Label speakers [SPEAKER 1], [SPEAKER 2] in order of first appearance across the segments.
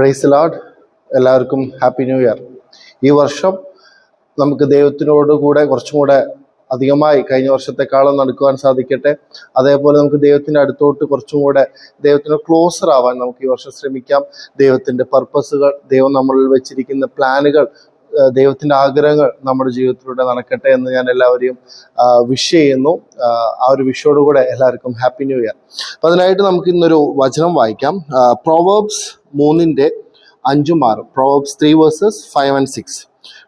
[SPEAKER 1] Price Lord. എല്ലാവർക്കും happy new year. ഈ വർഷം നമുക്ക് ദൈവത്തിനോട് കൂടെ കുറച്ചും കൂടെ അധികമായി കഴിഞ്ഞ വർഷത്തെക്കാളും നടക്കുവാൻ സാധിക്കട്ടെ. അതേപോലെ നമുക്ക് ദൈവത്തിൻ്റെ അടുത്തോട്ട് കുറച്ചും കൂടെ ദൈവത്തിന് ക്ലോസർ ആവാൻ നമുക്ക് ഈ വർഷം ശ്രമിക്കാം. ദൈവത്തിൻ്റെ പർപ്പസുകൾ, ദൈവം നമ്മളിൽ വെച്ചിരിക്കുന്ന പ്ലാനുകൾ, ദൈവത്തിൻ്റെ ആഗ്രഹങ്ങൾ നമ്മുടെ ജീവിതത്തിലൂടെ നടക്കട്ടെ എന്ന് ഞാൻ എല്ലാവരെയും വിഷ് ചെയ്യുന്നു. ആ ഒരു വിഷയോടുകൂടെ എല്ലാവർക്കും ഹാപ്പി ന്യൂ ഇയർ. അപ്പം അതിനായിട്ട് നമുക്ക് ഇന്നൊരു വചനം വായിക്കാം. പ്രൊവേർബ്സ് 3:5-6. Proverbs 3 verses 5 and 6.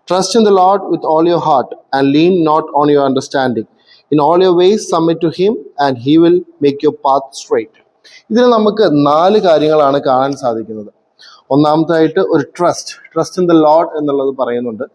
[SPEAKER 1] Trust in the Lord with all your heart and lean not on your understanding. In all your ways submit to him and he will make your path straight. ഇതിൽ നമുക്ക് 4 കാര്യങ്ങളാണ് കാണാൻ സാധിക്കുന്നത്. ഒന്നാമതായിട്ട് ഒരു trust in the Lord എന്നുള്ളത് പറയുന്നുണ്ട്.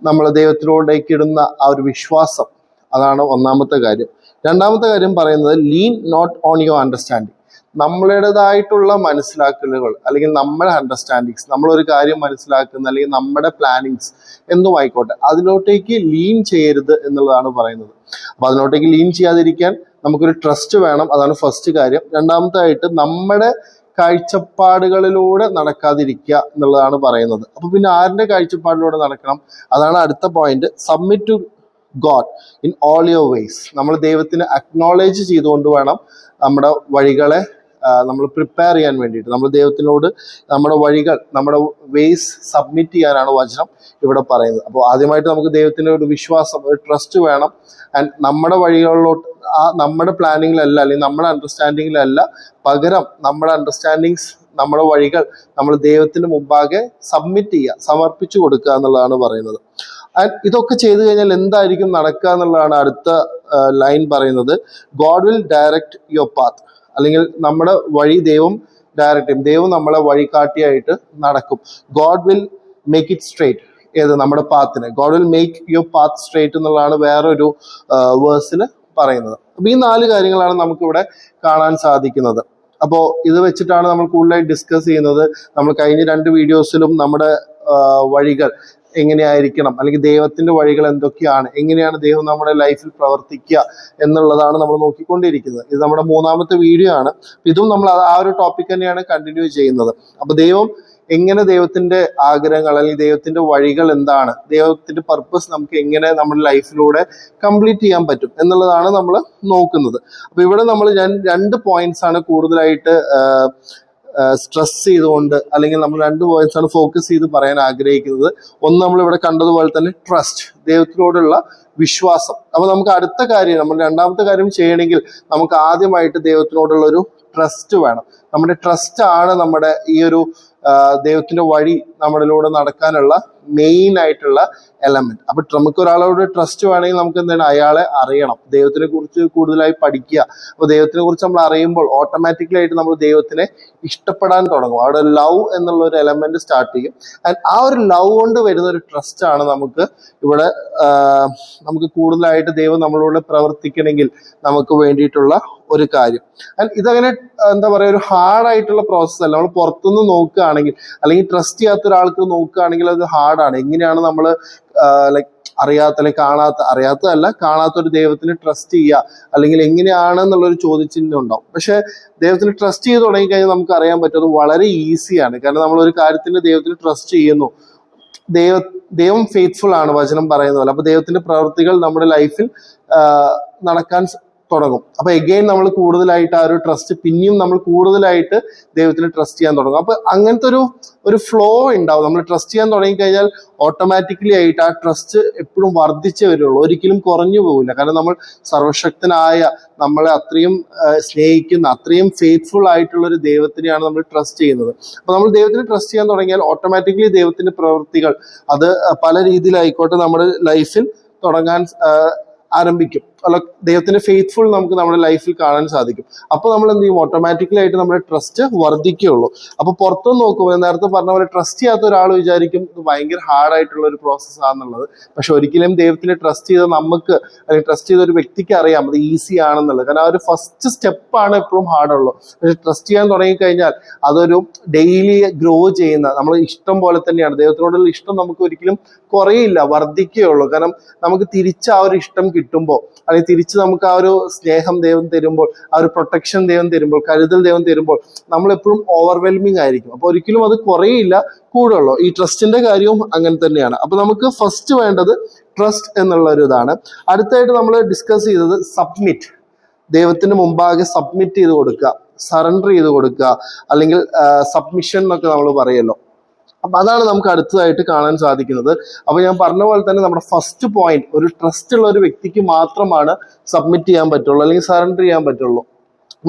[SPEAKER 1] നമ്മൾ ദൈവത്തിലോട്ടേക്ക് ഇടുന്ന ആ ഒരു വിശ്വാസം, അതാണ് ഒന്നാമത്തെ കാര്യം. രണ്ടാമത്തെ കാര്യം പറയുന്നത് lean not on your understanding. നമ്മളുടേതായിട്ടുള്ള മനസ്സിലാക്കലുകൾ അല്ലെങ്കിൽ നമ്മുടെ അണ്ടർസ്റ്റാൻഡിങ്സ്, നമ്മളൊരു കാര്യം മനസ്സിലാക്കുന്ന അല്ലെങ്കിൽ നമ്മുടെ പ്ലാനിങ്സ് എന്തും ആയിക്കോട്ടെ, അതിലോട്ടേക്ക് ലീൻ ചെയ്യരുത് എന്നുള്ളതാണ് പറയുന്നത്. അപ്പൊ അതിലോട്ടേക്ക് ലീൻ ചെയ്യാതിരിക്കാൻ നമുക്കൊരു ട്രസ്റ്റ് വേണം. അതാണ് ഫസ്റ്റ് കാര്യം. രണ്ടാമതായിട്ട് നമ്മുടെ കാഴ്ചപ്പാടുകളിലൂടെ നടക്കാതിരിക്കുക എന്നുള്ളതാണ് പറയുന്നത്. അപ്പൊ പിന്നെ ആരുടെ കാഴ്ചപ്പാടിലൂടെ നടക്കണം? അതാണ് അടുത്ത point. Submit to God in all your ways. നമ്മൾ ദൈവത്തിന് അക്നോളേജ് ചെയ്തുകൊണ്ട് വേണം നമ്മുടെ വഴികളെ നമ്മൾ പ്രിപ്പയർ ചെയ്യാൻ വേണ്ടിയിട്ട്. നമ്മൾ ദൈവത്തിനോട് നമ്മുടെ വഴികൾ, നമ്മുടെ വേസ് സബ്മിറ്റ് ചെയ്യാനാണ് വചനം ഇവിടെ പറയുന്നത്. അപ്പോൾ ആദ്യമായിട്ട് നമുക്ക് ദൈവത്തിൻ്റെ ഒരു വിശ്വാസം, ഒരു ട്രസ്റ്റ് വേണം. ആൻഡ് നമ്മുടെ വഴികളിലോട്ട്, നമ്മുടെ പ്ലാനിങ്ങിലല്ല അല്ലെങ്കിൽ നമ്മുടെ അണ്ടർസ്റ്റാൻഡിങ്ങിലല്ല, പകരം നമ്മുടെ അണ്ടർസ്റ്റാൻഡിങ്സ്, നമ്മുടെ വഴികൾ നമ്മൾ ദൈവത്തിന് മുമ്പാകെ സബ്മിറ്റ് ചെയ്യുക, സമർപ്പിച്ചു കൊടുക്കുക എന്നുള്ളതാണ് പറയുന്നത്. ആൻഡ് ഇതൊക്കെ ചെയ്തു കഴിഞ്ഞാൽ എന്തായിരിക്കും നടക്കുക എന്നുള്ളതാണ് അടുത്ത ലൈൻ പറയുന്നത്. God will direct your path. അല്ലെങ്കിൽ നമ്മുടെ വഴി ദൈവം ഡയറക്റ്റ് ചെയ്യും. ദൈവം നമ്മളെ വഴികാട്ടിയായിട്ട് നടക്കും. God will make it straight. ഏത്? നമ്മുടെ പാത്തിനെ. God will make your path straight എന്നുള്ളതാണ് വേറൊരു വേഴ്സിൽ പറയുന്നത്. അപ്പൊ ഈ 4 കാര്യങ്ങളാണ് നമുക്കിവിടെ കാണാൻ സാധിക്കുന്നത്. അപ്പോൾ ഇത് വെച്ചിട്ടാണ് നമ്മൾ കൂടുതലായി ഡിസ്കസ് ചെയ്യുന്നത്. നമ്മൾ കഴിഞ്ഞ 2 വീഡിയോസിലും നമ്മുടെ വഴികൾ എങ്ങനെയായിരിക്കണം, അല്ലെങ്കിൽ ദൈവത്തിന്റെ വഴികൾ എന്തൊക്കെയാണ്, എങ്ങനെയാണ് ദൈവം നമ്മുടെ ലൈഫിൽ പ്രവർത്തിക്കുക എന്നുള്ളതാണ് നമ്മൾ നോക്കിക്കൊണ്ടിരിക്കുന്നത്. ഇത് നമ്മുടെ 3ാമത്തെ വീഡിയോ ആണ്. ഇതും നമ്മൾ ആ ഒരു ടോപ്പിക് തന്നെയാണ് കണ്ടിന്യൂ ചെയ്യുന്നത്. അപ്പൊ ദൈവം എങ്ങനെ, ദൈവത്തിന്റെ ആഗ്രഹങ്ങൾ അല്ലെങ്കിൽ ദൈവത്തിന്റെ വഴികൾ എന്താണ്, ദൈവത്തിന്റെ പർപ്പസ് നമുക്ക് എങ്ങനെ നമ്മുടെ ലൈഫിലൂടെ കംപ്ലീറ്റ് ചെയ്യാൻ പറ്റും എന്നുള്ളതാണ് നമ്മൾ നോക്കുന്നത്. അപ്പൊ ഇവിടെ ഞാൻ 2 പോയിന്റ്സ് ആണ് കൂടുതലായിട്ട് സ്ട്രെസ് ചെയ്തുകൊണ്ട്, അല്ലെങ്കിൽ നമ്മൾ 2 പോയിന്റ്സ് ആണ് ഫോക്കസ് ചെയ്ത് പറയാൻ ആഗ്രഹിക്കുന്നത്. ഒന്ന്, നമ്മൾ ഇവിടെ കണ്ടതുപോലെ തന്നെ ട്രസ്റ്റ്, ദൈവത്തിനോടുള്ള വിശ്വാസം. അപ്പൊ നമുക്ക് അടുത്ത കാര്യം, നമ്മൾ 2ാമത്തെ കാര്യം ചെയ്യണമെങ്കിൽ നമുക്ക് ആദ്യമായിട്ട് ദൈവത്തിനോടുള്ള ഒരു ട്രസ്റ്റ് വേണം. നമ്മുടെ ട്രസ്റ്റ് ആണ് നമ്മുടെ ഈ ഒരു ദൈവത്തിന്റെ വഴി നമ്മളിലൂടെ നടക്കാനുള്ള മെയിൻ ആയിട്ടുള്ള എലമെന്റ്. അപ്പൊ നമുക്ക് ഒരാളോട് ട്രസ്റ്റ് വേണമെങ്കിൽ നമുക്ക് എന്താണ്, അയാളെ അറിയണം, ദൈവത്തിനെ കുറിച്ച് കൂടുതലായി പഠിക്കുക. അപ്പൊ ദൈവത്തിനെ കുറിച്ച് നമ്മൾ അറിയുമ്പോൾ ഓട്ടോമാറ്റിക്കലി ആയിട്ട് നമ്മൾ ദൈവത്തിനെ ഇഷ്ടപ്പെടാൻ തുടങ്ങും. അവിടെ ലവ് എന്നുള്ള ഒരു എലമെന്റ് സ്റ്റാർട്ട് ചെയ്യും. ആൻഡ് ആ ഒരു ലവ് കൊണ്ട് വരുന്ന ഒരു ട്രസ്റ്റ് ആണ് നമുക്ക് ഇവിടെ നമുക്ക് കൂടുതലായിട്ട് ദൈവം നമ്മളോട് പ്രവർത്തിക്കണമെങ്കിൽ നമുക്ക് വേണ്ടിയിട്ടുള്ള ഒരു കാര്യം. ആൻഡ് ഇതങ്ങനെ എന്താ പറയുക, ഒരു ഹാർഡായിട്ടുള്ള പ്രോസസ്സ് അല്ല. നമ്മൾ പുറത്തുനിന്ന് നോക്കുകയാണെങ്കിൽ, അല്ലെങ്കിൽ ട്രസ്റ്റ് ചെയ്യാത്ത ഒരാൾക്ക് നോക്കുകയാണെങ്കിൽ അത് ഹാർഡാണ്. എങ്ങനെയാണ് നമ്മൾ ലൈക്ക് കാണാത്ത ഒരു ദൈവത്തിന് ട്രസ്റ്റ് ചെയ്യുക, അല്ലെങ്കിൽ എങ്ങനെയാണെന്നുള്ളൊരു ചോദ്യചിഹ്നം ഉണ്ടാവും. പക്ഷെ ദൈവത്തിന് ട്രസ്റ്റ് ചെയ്ത് തുടങ്ങിക്കഴിഞ്ഞാൽ നമുക്ക് അറിയാൻ പറ്റും, അത് വളരെ ഈസിയാണ്. കാരണം നമ്മൾ ഒരു കാര്യത്തിന് ദൈവത്തിന് ട്രസ്റ്റ് ചെയ്യുന്നു. ദൈവം ഫെയ്ത്ത്ഫുൾ ആണ്, വചനം പറയുന്ന പോലെ. അപ്പൊ ദൈവത്തിന്റെ പ്രവൃത്തികൾ നമ്മുടെ ലൈഫിൽ നടക്കാൻ തുടങ്ങും. അപ്പൊ എഗെയിൻ നമ്മൾ കൂടുതലായിട്ട് ആ ഒരു ട്രസ്റ്റ്, പിന്നെയും നമ്മൾ കൂടുതലായിട്ട് ദൈവത്തിന് ട്രസ്റ്റ് ചെയ്യാൻ തുടങ്ങും. അപ്പൊ അങ്ങനത്തെ ഒരു ഫ്ലോ ഉണ്ടാവും. നമ്മൾ ട്രസ്റ്റ് ചെയ്യാൻ തുടങ്ങിക്കഴിഞ്ഞാൽ ഓട്ടോമാറ്റിക്കലി ആയിട്ട് ആ ട്രസ്റ്റ് എപ്പോഴും വർദ്ധിച്ചേ വരുള്ളൂ, ഒരിക്കലും കുറഞ്ഞു പോകില്ല. കാരണം നമ്മൾ സർവശക്തനായ, നമ്മളെ അത്രയും സ്നേഹിക്കുന്ന, അത്രയും ഫെയ്ത്ത്ഫുൾ ആയിട്ടുള്ള ഒരു ദൈവത്തിനെയാണ് നമ്മൾ ട്രസ്റ്റ് ചെയ്യുന്നത്. അപ്പൊ നമ്മൾ ദൈവത്തിന് ട്രസ്റ്റ് ചെയ്യാൻ തുടങ്ങിയാൽ ഓട്ടോമാറ്റിക്കലി ദൈവത്തിന്റെ പ്രവൃത്തികൾ അത് പല രീതിയിലായിക്കോട്ടെ നമ്മുടെ ലൈഫിൽ തുടങ്ങാൻ ആരംഭിക്കും. അല്ല, ദൈവത്തിന്റെ ഫെയ്ത്ത്ഫുൾ നമുക്ക് നമ്മുടെ ലൈഫിൽ കാണാൻ സാധിക്കും. അപ്പൊ നമ്മൾ എന്ത് ചെയ്യും, ഓട്ടോമാറ്റിക്കലി ആയിട്ട് നമ്മുടെ ട്രസ്റ്റ് വർദ്ധിക്കുകയുള്ളൂ. അപ്പൊ പുറത്തുനിന്ന് നോക്കുമ്പോൾ നേരത്തെ പറഞ്ഞ പോലെ ട്രസ്റ്റ് ചെയ്യാത്ത ഒരാൾ വിചാരിക്കും ഇത് ഭയങ്കര ഹാർഡായിട്ടുള്ള ഒരു പ്രോസസ് ആണെന്നുള്ളത്. പക്ഷെ ഒരിക്കലും ദൈവത്തിനെ ട്രസ്റ്റ് ചെയ്ത നമുക്ക്, അല്ലെങ്കിൽ ട്രസ്റ്റ് ചെയ്ത ഒരു വ്യക്തിക്ക് അറിയാം അത് ഈസി ആണെന്നുള്ളത്. കാരണം ആ ഒരു ഫസ്റ്റ് സ്റ്റെപ്പാണ് എപ്പോഴും ഹാർഡുള്ളൂ. പക്ഷെ ട്രസ്റ്റ് ചെയ്യാൻ തുടങ്ങിക്കഴിഞ്ഞാൽ അതൊരു ഡെയിലി ഗ്രോ ചെയ്യുന്ന, നമ്മൾ ഇഷ്ടം പോലെ തന്നെയാണ്. ദൈവത്തിനോടുള്ള ഇഷ്ടം നമുക്ക് ഒരിക്കലും കുറയില്ല, വർദ്ധിക്കുകയുള്ളൂ. കാരണം നമുക്ക് തിരിച്ച് ആ ഒരു ഇഷ്ടം കിട്ടുമ്പോൾ, അല്ലെങ്കിൽ തിരിച്ച് നമുക്ക് ആ ഒരു സ്നേഹം ദൈവം തരുമ്പോൾ, ആ ഒരു പ്രൊട്ടക്ഷൻ ദൈവം തരുമ്പോൾ, കരുതൽ ദൈവം തരുമ്പോൾ നമ്മളെപ്പോഴും ഓവർവെൽമിങ് ആയിരിക്കും. അപ്പോൾ ഒരിക്കലും അത് കുറയില്ല, കൂടുള്ളൂ. ഈ ട്രസ്റ്റിന്റെ കാര്യവും അങ്ങനെ തന്നെയാണ്. അപ്പൊ നമുക്ക് ഫസ്റ്റ് വേണ്ടത് ട്രസ്റ്റ് എന്നുള്ള ഒരു ഇതാണ്. അടുത്തായിട്ട് നമ്മൾ ഡിസ്കസ് ചെയ്തത് സബ്മിറ്റ്. ദൈവത്തിന് മുമ്പാകെ സബ്മിറ്റ് ചെയ്ത് കൊടുക്കുക, സറണ്ടർ ചെയ്ത് കൊടുക്കുക, അല്ലെങ്കിൽ സബ്മിഷൻ എന്നൊക്കെ നമ്മൾ പറയല്ലോ. അപ്പൊ അതാണ് നമുക്ക് അടുത്തതായിട്ട് കാണാൻ സാധിക്കുന്നത്. അപ്പൊ ഞാൻ പറഞ്ഞ പോലെ തന്നെ നമ്മുടെ ഫസ്റ്റ് പോയിന്റ്, ഒരു ട്രസ്റ്റ് ഉള്ള ഒരു വ്യക്തിക്ക് മാത്രമാണ് സബ്മിറ്റ് ചെയ്യാൻ പറ്റുള്ളൂ, അല്ലെങ്കിൽ സറണ്ടർ ചെയ്യാൻ പറ്റുള്ളൂ.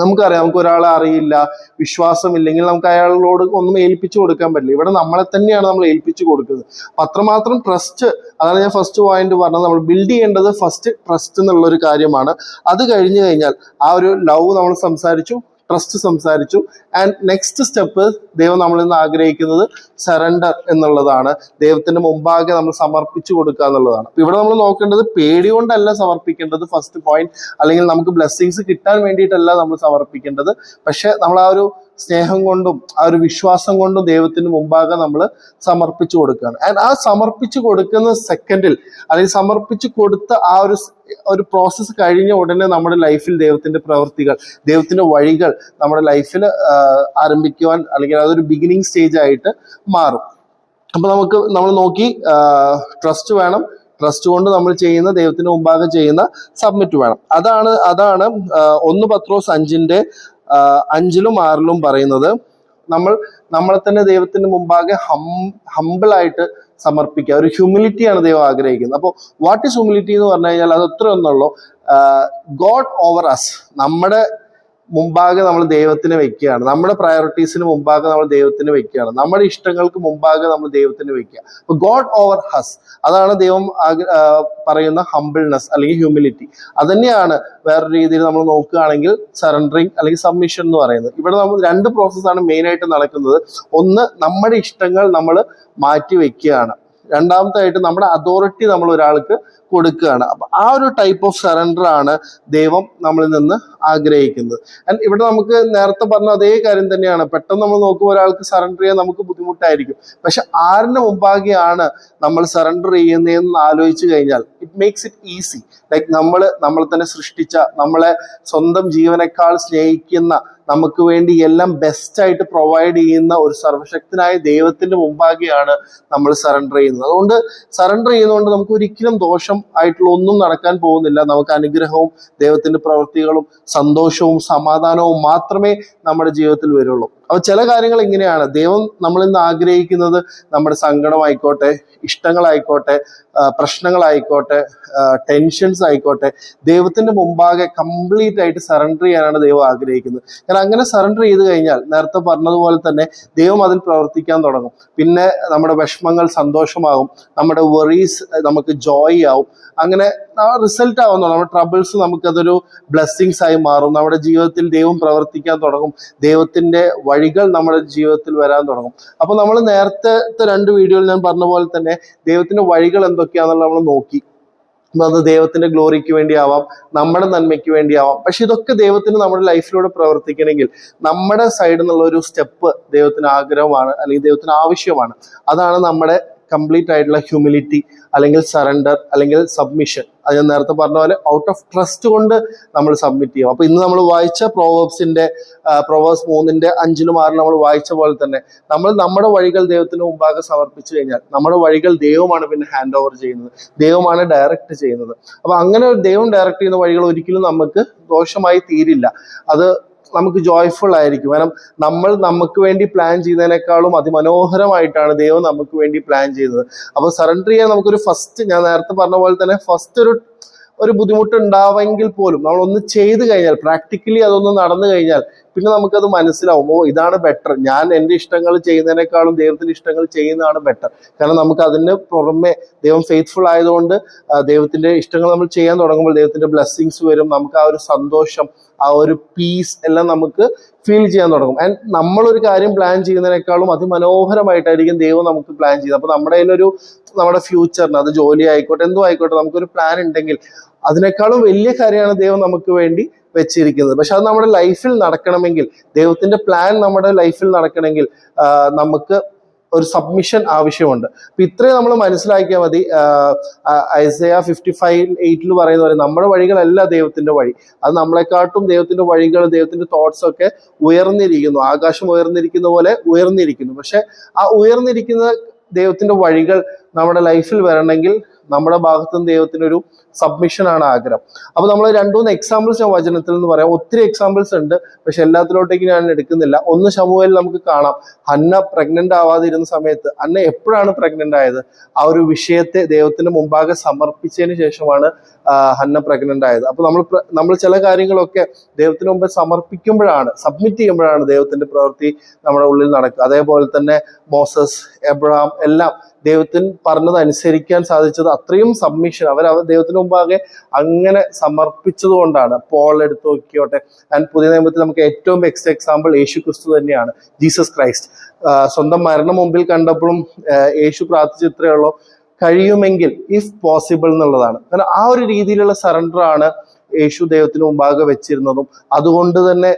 [SPEAKER 1] നമുക്കറിയാം, നമുക്ക് ഒരാളെ അറിയില്ല, വിശ്വാസമില്ലെങ്കിൽ നമുക്ക് അയാളോട് ഒന്നും ഏൽപ്പിച്ചു കൊടുക്കാൻ പറ്റില്ല. ഇവിടെ നമ്മളെ തന്നെയാണ് നമ്മൾ ഏൽപ്പിച്ചു കൊടുക്കുന്നത്. അപ്പൊ അത്രമാത്രം ട്രസ്റ്റ്, അതാണ് ഞാൻ ഫസ്റ്റ് പോയിന്റ് പറഞ്ഞത്. നമ്മൾ ബിൽഡ് ചെയ്യേണ്ടത് ഫസ്റ്റ് ട്രസ്റ്റ് എന്നുള്ള ഒരു കാര്യമാണ്. അത് കഴിഞ്ഞു കഴിഞ്ഞാൽ ആ ഒരു ലവ് നമ്മൾ സംസാരിച്ചു, ട്രസ്റ്റ് സംസാരിച്ചു, ആൻഡ് നെക്സ്റ്റ് സ്റ്റെപ്പ് ദൈവം നമ്മളിൽ നിന്ന് ആഗ്രഹിക്കുന്നത് സറണ്ടർ എന്നുള്ളതാണ്. ദൈവത്തിന്റെ മുമ്പാകെ നമ്മൾ സമർപ്പിച്ചു കൊടുക്കുക എന്നുള്ളതാണ്. ഇവിടെ നമ്മൾ നോക്കേണ്ടത് പേടി കൊണ്ടല്ല സമർപ്പിക്കേണ്ടത് ഫസ്റ്റ് പോയിന്റ്, അല്ലെങ്കിൽ നമുക്ക് ബ്ലെസ്സിങ്സ് കിട്ടാൻ വേണ്ടിയിട്ടല്ല നമ്മൾ സമർപ്പിക്കേണ്ടത്. പക്ഷെ നമ്മൾ ആ ഒരു സ്നേഹം കൊണ്ടും ആ ഒരു വിശ്വാസം കൊണ്ടും ദൈവത്തിന് മുമ്പാകെ നമ്മൾ സമർപ്പിച്ചു കൊടുക്കുകയാണ്. ആൻഡ് ആ സമർപ്പിച്ചു കൊടുക്കുന്ന സെക്കൻഡിൽ, അല്ലെങ്കിൽ സമർപ്പിച്ചു കൊടുത്ത ആ ഒരു പ്രോസസ്സ് കഴിഞ്ഞ ഉടനെ നമ്മുടെ ലൈഫിൽ ദൈവത്തിന്റെ പ്രവൃത്തികൾ, ദൈവത്തിന്റെ വഴികൾ നമ്മുടെ ലൈഫിൽ ആരംഭിക്കുവാൻ, അല്ലെങ്കിൽ അതൊരു ബിഗിനിങ് സ്റ്റേജ് ആയിട്ട് മാറും. അപ്പൊ നമ്മൾ നോക്കി, ട്രസ്റ്റ് വേണം, ട്രസ്റ്റ് കൊണ്ട് നമ്മൾ ചെയ്യുന്ന, ദൈവത്തിന് മുമ്പാകെ ചെയ്യുന്ന സബ്മിറ്റ് വേണം. അതാണ് 1 പത്രോസ് 5:5 5 6 പറയുന്നത്, നമ്മളെ തന്നെ ദൈവത്തിന് മുമ്പാകെ ഹംബിളായിട്ട് സമർപ്പിക്കുക. ഒരു ഹ്യൂമിലിറ്റിയാണ് ദൈവം ആഗ്രഹിക്കുന്നത്. അപ്പോൾ വാട്ട് ഈസ് ഹ്യൂമിലിറ്റി എന്ന് പറഞ്ഞു കഴിഞ്ഞാൽ അത് അത്ര ഒന്നുള്ളൂ. ഗോഡ് ഓവർ അസ്, നമ്മുടെ മുമ്പാകെ നമ്മൾ ദൈവത്തിന് വെക്കുകയാണ്, നമ്മുടെ പ്രയോറിറ്റീസിന് മുമ്പാകെ നമ്മൾ ദൈവത്തിന് വെക്കുകയാണ്, നമ്മുടെ ഇഷ്ടങ്ങൾക്ക് മുമ്പാകെ നമ്മൾ ദൈവത്തിന് വെക്കുക. അപ്പൊ ഗോഡ് ഓവർ ഹസ്, അതാണ് ദൈവം പറയുന്ന ഹംബിൾനെസ് അല്ലെങ്കിൽ ഹ്യൂമിലിറ്റി. അതന്നെയാണ് വേറൊരു രീതിയിൽ നമ്മൾ നോക്കുകയാണെങ്കിൽ സറണ്ടറിങ് അല്ലെങ്കിൽ സബ്മിഷൻ എന്ന് പറയുന്നത്. ഇവിടെ നമ്മൾ 2 പ്രോസസ്സാണ് മെയിൻ ആയിട്ട് നടക്കുന്നത്. ഒന്ന്, നമ്മുടെ ഇഷ്ടങ്ങൾ നമ്മൾ മാറ്റി വെക്കുകയാണ്. രണ്ടാമതായിട്ട് നമ്മുടെ അതോറിറ്റി നമ്മൾ ഒരാൾക്ക് കൊടുക്കുകയാണ്. അപ്പൊ ആ ഒരു ടൈപ്പ് ഓഫ് സറണ്ടർ ആണ് ദൈവം നമ്മളിൽ നിന്ന് ആഗ്രഹിക്കുന്നത്. ആൻഡ് ഇവിടെ നമുക്ക് നേരത്തെ പറഞ്ഞ അതേ കാര്യം തന്നെയാണ്. പെട്ടെന്ന് നമ്മൾ നോക്കുമ്പോൾ ഒരാൾക്ക് സറണ്ടർ ചെയ്യാൻ നമുക്ക് ബുദ്ധിമുട്ടായിരിക്കും. പക്ഷെ ആരിന് മുമ്പാകെയാണ് നമ്മൾ സറണ്ടർ ചെയ്യുന്നതെന്ന് ആലോചിച്ച് കഴിഞ്ഞാൽ it makes it easy. Like നമ്മൾ തന്നെ സൃഷ്ടിച്ച, നമ്മളെ സ്വന്തം ജീവനേക്കാൾ സ്നേഹിക്കുന്ന, നമുക്ക് വേണ്ടി എല്ലാം ബെസ്റ്റ് ആയിട്ട് പ്രൊവൈഡ് ചെയ്യുന്ന ഒരു സർവശക്തനായ ദൈവത്തിന്റെ മുമ്പാകെയാണ് നമ്മൾ സറണ്ടർ ചെയ്യുന്നത്. അതുകൊണ്ട് സറണ്ടർ ചെയ്യുന്നതുകൊണ്ട് നമുക്ക് ഒരിക്കലും ദോഷം ആയിട്ടുള്ള ഒന്നും നടക്കാൻ പോകുന്നില്ല. നമുക്ക് അനുഗ്രഹവും ദൈവത്തിന്റെ പ്രവൃത്തികളും സന്തോഷവും സമാധാനവും മാത്രമേ നമ്മുടെ ജീവിതത്തിൽ വരുള്ളൂ. അപ്പൊ ചില കാര്യങ്ങൾ ഇങ്ങനെയാണ്. ദൈവം നമ്മളിൽ നിന്ന് ആഗ്രഹിക്കുന്നത് നമ്മുടെ സങ്കടമായിക്കോട്ടെ, ഇഷ്ടങ്ങളായിക്കോട്ടെ, പ്രശ്നങ്ങളായിക്കോട്ടെ, ടെൻഷൻസ് ആയിക്കോട്ടെ, ദൈവത്തിന്റെ മുമ്പാകെ കംപ്ലീറ്റ് ആയിട്ട് സറണ്ടർ ചെയ്യാനാണ് ദൈവം ആഗ്രഹിക്കുന്നത്. കാരണം അങ്ങനെ സറണ്ടർ ചെയ്ത് കഴിഞ്ഞാൽ നേരത്തെ പറഞ്ഞതുപോലെ തന്നെ ദൈവം അതിൽ പ്രവർത്തിക്കാൻ തുടങ്ങും. പിന്നെ നമ്മുടെ വിഷമങ്ങൾ സന്തോഷമാകും, നമ്മുടെ വെറീസ് നമുക്ക് ജോയ് ആവും. അങ്ങനെ റിസൾട്ട് ആവുന്നു. നമ്മുടെ ട്രബിൾസ് നമുക്കതൊരു ബ്ലെസ്സിങ്സ് ആയി മാറും. നമ്മുടെ ജീവിതത്തിൽ ദൈവം പ്രവർത്തിക്കാൻ തുടങ്ങും. ദൈവത്തിന്റെ വഴികൾ നമ്മുടെ ജീവിതത്തിൽ വരാൻ തുടങ്ങും. അപ്പൊ നമ്മൾ നേരത്തെ 2 വീഡിയോയിൽ ഞാൻ പറഞ്ഞ പോലെ തന്നെ ദൈവത്തിന്റെ വഴികൾ എന്തൊക്കെയാണെന്നുള്ള നമ്മൾ നോക്കി. അത് ദൈവത്തിന്റെ ഗ്ലോറിക്ക് വേണ്ടിയാവാം, നമ്മുടെ നന്മയ്ക്ക് വേണ്ടിയാവാം. പക്ഷെ ഇതൊക്കെ ദൈവത്തിന് നമ്മുടെ ലൈഫിലൂടെ പ്രവർത്തിക്കണമെങ്കിൽ നമ്മുടെ സൈഡിൽ നിന്നുള്ള ഒരു സ്റ്റെപ്പ് ദൈവത്തിന് ആഗ്രഹമാണ്, അല്ലെങ്കിൽ ദൈവത്തിന് ആവശ്യമാണ്. അതാണ് നമ്മുടെ കംപ്ലീറ്റ് ആയിട്ടുള്ള ഹ്യൂമിലിറ്റി, അല്ലെങ്കിൽ സറണ്ടർ, അല്ലെങ്കിൽ സബ്മിഷൻ. അത് ഞാൻ നേരത്തെ പറഞ്ഞ പോലെ ഔട്ട് ഓഫ് ട്രസ്റ്റ് കൊണ്ട് നമ്മൾ സബ്മിറ്റ് ചെയ്യും. അപ്പൊ ഇന്ന് നമ്മൾ വായിച്ച പ്രോവേഴ്സ് 3:5 6 നമ്മൾ വായിച്ച പോലെ തന്നെ നമ്മൾ നമ്മുടെ വഴികൾ ദൈവത്തിന് മുമ്പാകെ സമർപ്പിച്ചു കഴിഞ്ഞാൽ നമ്മുടെ വഴികൾ ദൈവമാണ് പിന്നെ ഹാൻഡ് ഓവർ ചെയ്യുന്നത്, ദൈവമാണ് ഡയറക്റ്റ് ചെയ്യുന്നത്. അപ്പൊ അങ്ങനെ ദൈവം ഡയറക്റ്റ് ചെയ്യുന്ന വഴികൾ ഒരിക്കലും നമുക്ക് ദോഷമായി തീരില്ല. അത് നമുക്ക് ജോയ്ഫുൾ ആയിരിക്കും. കാരണം നമുക്ക് വേണ്ടി പ്ലാൻ ചെയ്യുന്നതിനേക്കാളും അതിമനോഹരമായിട്ടാണ് ദൈവം നമുക്ക് വേണ്ടി പ്ലാൻ ചെയ്യുന്നത്. അപ്പൊ സറണ്ടർ ചെയ്യാൻ നമുക്കൊരു ഫസ്റ്റ്, ഞാൻ നേരത്തെ പറഞ്ഞ പോലെ തന്നെ ഫസ്റ്റ് ഒരു ബുദ്ധിമുട്ട് ഉണ്ടാവെങ്കിൽ പോലും നമ്മളൊന്ന് ചെയ്ത് കഴിഞ്ഞാൽ, പ്രാക്ടിക്കലി അതൊന്ന് നടന്നു കഴിഞ്ഞാൽ പിന്നെ നമുക്കത് മനസ്സിലാവും, ഇതാണ് ബെറ്റർ. ഞാൻ എൻ്റെ ഇഷ്ടങ്ങൾ ചെയ്യുന്നതിനേക്കാളും ദൈവത്തിന്റെ ഇഷ്ടങ്ങൾ ചെയ്യുന്നതാണ് ബെറ്റർ. കാരണം നമുക്ക് അതിന് പുറമെ ദൈവം ഫെയ്ത്ത്ഫുൾ ആയതുകൊണ്ട് ദൈവത്തിന്റെ ഇഷ്ടങ്ങൾ നമ്മൾ ചെയ്യാൻ തുടങ്ങുമ്പോൾ ദൈവത്തിന്റെ ബ്ലെസ്സിങ്സ് വരും. നമുക്ക് ആ ഒരു സന്തോഷം, ആ ഒരു പീസ് എല്ലാം നമുക്ക് ഫീൽ ചെയ്യാൻ തുടങ്ങും. ആൻഡ് നമ്മളൊരു കാര്യം പ്ലാൻ ചെയ്യുന്നതിനേക്കാളും അതിമനോഹരമായിട്ടായിരിക്കും ദൈവം നമുക്ക് പ്ലാൻ ചെയ്യുന്നത്. അപ്പൊ നമ്മുടെ ഫ്യൂച്ചറിന്, അത് ജോലി ആയിക്കോട്ടെ, എന്തോ ആയിക്കോട്ടെ, നമുക്കൊരു പ്ലാൻ ഉണ്ടെങ്കിൽ അതിനേക്കാളും വലിയ കാര്യമാണ് ദൈവം നമുക്ക് വേണ്ടി വെച്ചിരിക്കുന്നത്. പക്ഷെ അത് നമ്മുടെ ലൈഫിൽ നടക്കണമെങ്കിൽ, ദൈവത്തിന്റെ പ്ലാൻ നമ്മുടെ ലൈഫിൽ നടക്കണമെങ്കിൽ നമുക്ക് ഒരു സബ്മിഷൻ ആവശ്യമുണ്ട്. അപ്പൊ ഇത്രയും നമ്മൾ മനസ്സിലാക്കിയാൽ മതി. ഐസയ 55:8 പറയുന്ന പോലെ നമ്മുടെ വഴികളല്ല ദൈവത്തിന്റെ വഴി, അത് നമ്മളെക്കാട്ടും ദൈവത്തിന്റെ വഴികൾ, ദൈവത്തിന്റെ തോട്ട്സ് ഒക്കെ ഉയർന്നിരിക്കുന്നു. ആകാശം ഉയർന്നിരിക്കുന്ന പോലെ ഉയർന്നിരിക്കുന്നു. പക്ഷെ ആ ഉയർന്നിരിക്കുന്ന ദൈവത്തിന്റെ വഴികൾ നമ്മുടെ ലൈഫിൽ വരണമെങ്കിൽ നമ്മുടെ ഭാഗത്തുനിന്ന് ദൈവത്തിനൊരു സബ്മിഷനാണ് ആഗ്രഹം. അപ്പൊ നമ്മൾ 2-3 എക്സാമ്പിൾസ് ഞാൻ വചനത്തിൽ നിന്ന് പറയാം. ഒത്തിരി എക്സാമ്പിൾസ് ഉണ്ട്, പക്ഷെ എല്ലാത്തിലോട്ടേക്ക് ഞാൻ എടുക്കുന്നില്ല. 1 ശമൂവേൽ നമുക്ക് കാണാം, ഹന്ന പ്രഗ്നന്റ് ആവാതിരുന്ന സമയത്ത്, ഹന്ന എപ്പോഴാണ് പ്രഗ്നന്റ് ആയത്? ആ ഒരു വിഷയത്തെ ദൈവത്തിന് മുമ്പാകെ സമർപ്പിച്ചതിന് ശേഷമാണ് ഹന്ന പ്രഗ്നന്റ് ആയത്. അപ്പൊ നമ്മൾ ചില കാര്യങ്ങളൊക്കെ ദൈവത്തിന് മുമ്പ് സമർപ്പിക്കുമ്പോഴാണ്, സബ്മിറ്റ് ചെയ്യുമ്പോഴാണ് ദൈവത്തിന്റെ പ്രവൃത്തി നമ്മുടെ ഉള്ളിൽ നടക്കുക. അതേപോലെ തന്നെ മോസസ്, എബ്രഹാം എല്ലാം ദൈവത്തിന് പറഞ്ഞത് അനുസരിക്കാൻ സാധിച്ചത് അത്രയും സബ്മിഷൻ അവർ ദൈവത്തിന് മുമ്പാകെ അങ്ങനെ സമർപ്പിച്ചത് കൊണ്ടാണ്. പോൾ എടുത്ത് നോക്കിയോട്ടെ. ആൻഡ് പുതിയ നിയമത്തിൽ നമുക്ക് ഏറ്റവും ബെസ്റ്റ് എക്സാമ്പിൾ യേശു ക്രിസ്തു തന്നെയാണ്, ജീസസ് ക്രൈസ്റ്റ്. സ്വന്തം മരണം മുമ്പിൽ കണ്ടപ്പോഴും യേശു പ്രാർത്ഥിച്ച ഇത്രയേ ഉള്ളൂ, കഴിയുമെങ്കിൽ, ഇഫ് പോസിബിൾ എന്നുള്ളതാണ്. കാരണം ആ ഒരു രീതിയിലുള്ള സറണ്ടർ ആണ് യേശു ദൈവത്തിന് മുമ്പാകെ വെച്ചിരുന്നതും. അതുകൊണ്ട് തന്നെ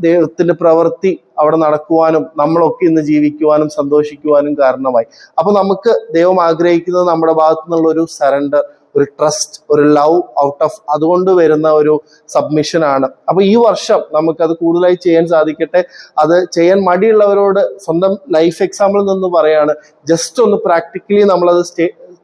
[SPEAKER 1] ദൈവത്തിന്റെ പ്രവൃത്തി അവിടെ നടക്കുവാനും നമ്മളൊക്കെ ഇന്ന് ജീവിക്കുവാനും സന്തോഷിക്കുവാനും കാരണമായി. അപ്പൊ നമുക്ക് ദൈവം ആഗ്രഹിക്കുന്നത് നമ്മുടെ ഭാഗത്തു നിന്നുള്ള ഒരു സറണ്ടർ, ഒരു ട്രസ്റ്റ്, ഒരു ലവ് ഔട്ട് ഓഫ് അതുകൊണ്ട് വരുന്ന ഒരു സബ്മിഷൻ ആണ്. അപ്പൊ ഈ വർഷം നമുക്കത് കൂടുതലായി ചെയ്യാൻ സാധിക്കട്ടെ. അത് ചെയ്യാൻ മടിയുള്ളവരോട് സ്വന്തം ലൈഫ് എക്സാമ്പിൾ നിന്ന് പറയാണ്, ജസ്റ്റ് ഒന്ന് പ്രാക്ടിക്കലി നമ്മളത്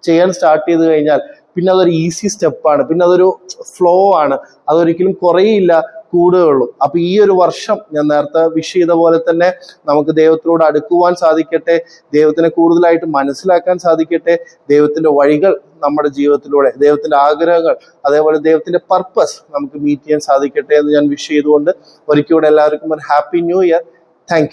[SPEAKER 1] ചെയ്യാൻ സ്റ്റാർട്ട് ചെയ്ത് കഴിഞ്ഞാൽ പിന്നെ അതൊരു ഈസി സ്റ്റെപ്പാണ്, പിന്നെ അതൊരു ഫ്ലോ ആണ്, അതൊരിക്കലും കുറയില്ല, കൂടുകയുള്ളൂ. അപ്പൊ ഈ ഒരു വർഷം ഞാൻ നേരത്തെ വിഷ് ചെയ്ത പോലെ തന്നെ നമുക്ക് ദൈവത്തിനോട് അടുക്കുവാൻ സാധിക്കട്ടെ, ദൈവത്തിനെ കൂടുതലായിട്ട് മനസ്സിലാക്കാൻ സാധിക്കട്ടെ, ദൈവത്തിന്റെ വഴികൾ നമ്മുടെ ജീവിതത്തിലൂടെ, ദൈവത്തിന്റെ ആഗ്രഹങ്ങൾ, അതേപോലെ ദൈവത്തിന്റെ പർപ്പസ് നമുക്ക് മീറ്റ് ചെയ്യാൻ സാധിക്കട്ടെ എന്ന് ഞാൻ വിഷ് ചെയ്തുകൊണ്ട് ഒരിക്കലും എല്ലാവർക്കും ഒരു happy new year. Thank you.